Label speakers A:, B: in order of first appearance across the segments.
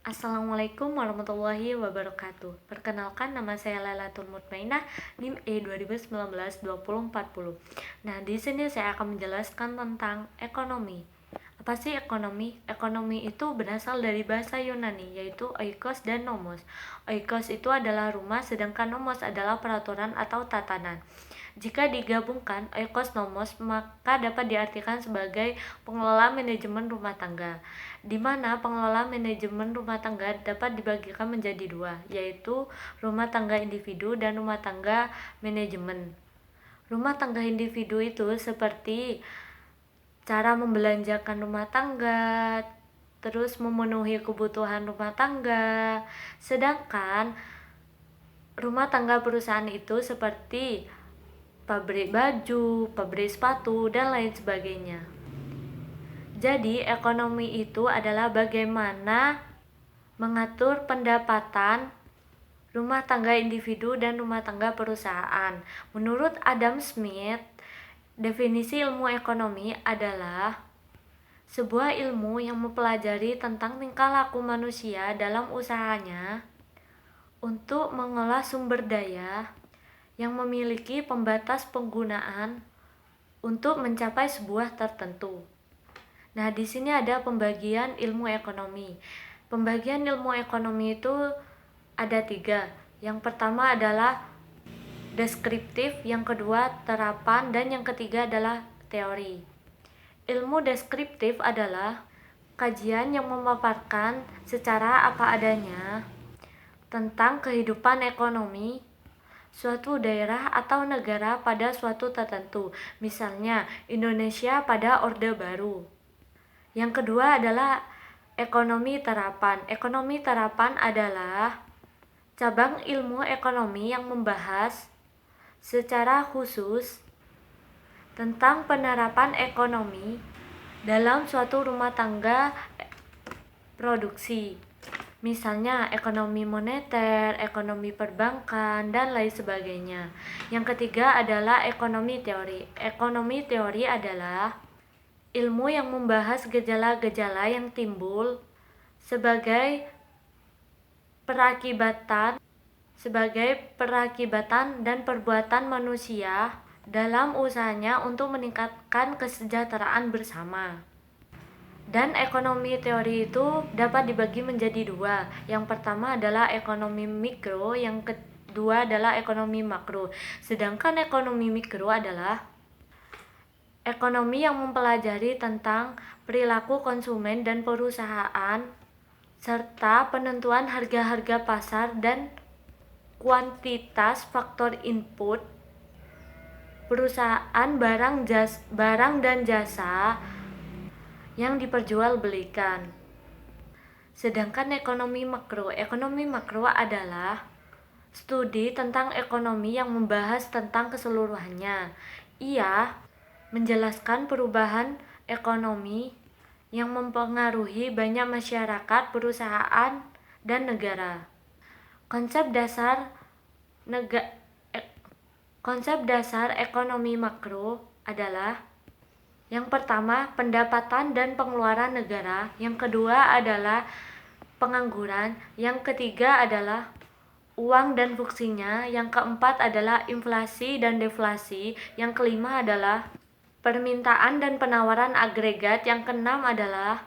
A: Assalamualaikum warahmatullahi wabarakatuh. Perkenalkan, nama saya Lailatul Mutmainah, NIM E2019-2040. Nah, di sini saya akan menjelaskan tentang ekonomi. Apa sih ekonomi? Ekonomi itu berasal dari bahasa Yunani, yaitu oikos dan nomos. Oikos itu adalah rumah, sedangkan nomos adalah peraturan atau tatanan. Jika digabungkan oikos nomos, maka dapat diartikan sebagai pengelola manajemen rumah tangga, di mana pengelola manajemen rumah tangga dapat dibagikan menjadi dua, yaitu rumah tangga individu dan rumah tangga manajemen. Rumah tangga individu itu seperti cara membelanjakan rumah tangga, terus memenuhi kebutuhan rumah tangga. Sedangkan rumah tangga perusahaan itu seperti pabrik baju, pabrik sepatu, dan lain sebagainya. Jadi, ekonomi itu adalah bagaimana mengatur pendapatan rumah tangga individu dan rumah tangga perusahaan. Menurut Adam Smith, definisi ilmu ekonomi adalah sebuah ilmu yang mempelajari tentang tingkah laku manusia dalam usahanya untuk mengolah sumber daya yang memiliki pembatas penggunaan untuk mencapai sebuah tertentu. Nah, di sini ada pembagian ilmu ekonomi. Pembagian ilmu ekonomi itu ada 3. Yang pertama adalah deskriptif, yang kedua terapan, dan yang ketiga adalah teori. Ilmu deskriptif adalah kajian yang memaparkan secara apa adanya tentang kehidupan ekonomi suatu daerah atau negara pada suatu tertentu, misalnya Indonesia pada Orde Baru. Yang kedua adalah ekonomi terapan. Ekonomi terapan adalah cabang ilmu ekonomi yang membahas secara khusus tentang penerapan ekonomi dalam suatu rumah tangga produksi. Misalnya ekonomi moneter, ekonomi perbankan, dan lain sebagainya. Yang ketiga adalah ekonomi teori. Ekonomi teori adalah ilmu yang membahas gejala-gejala yang timbul sebagai perakibatan dan perbuatan manusia dalam usahanya untuk meningkatkan kesejahteraan bersama. Dan ekonomi teori itu dapat dibagi menjadi 2. Yang pertama adalah ekonomi mikro, yang kedua adalah ekonomi makro. Sedangkan ekonomi mikro adalah ekonomi yang mempelajari tentang perilaku konsumen dan perusahaan, serta penentuan harga-harga pasar dan kuantitas faktor input perusahaan barang dan jasa yang diperjualbelikan. Sedangkan ekonomi makro adalah studi tentang ekonomi yang membahas tentang keseluruhannya. Ia menjelaskan perubahan ekonomi yang mempengaruhi banyak masyarakat, perusahaan, dan negara. Konsep dasar ekonomi makro adalah yang pertama, pendapatan dan pengeluaran negara. Yang kedua adalah pengangguran. Yang ketiga adalah uang dan fungsinya. Yang keempat adalah inflasi dan deflasi. Yang kelima adalah permintaan dan penawaran agregat. Yang keenam adalah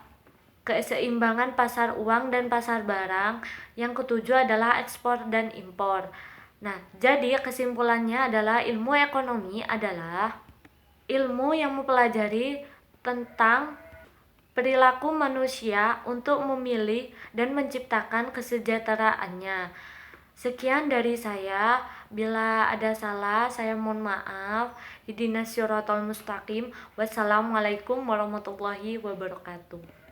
A: keseimbangan pasar uang dan pasar barang. Yang ketujuh adalah ekspor dan impor. Nah, jadi kesimpulannya adalah ilmu ekonomi adalah ilmu yang mempelajari tentang perilaku manusia untuk memilih dan menciptakan kesejahteraannya. Sekian dari saya. Bila ada salah, saya mohon maaf. Ihdinas siratal mustaqim. Wassalamualaikum warahmatullahi wabarakatuh.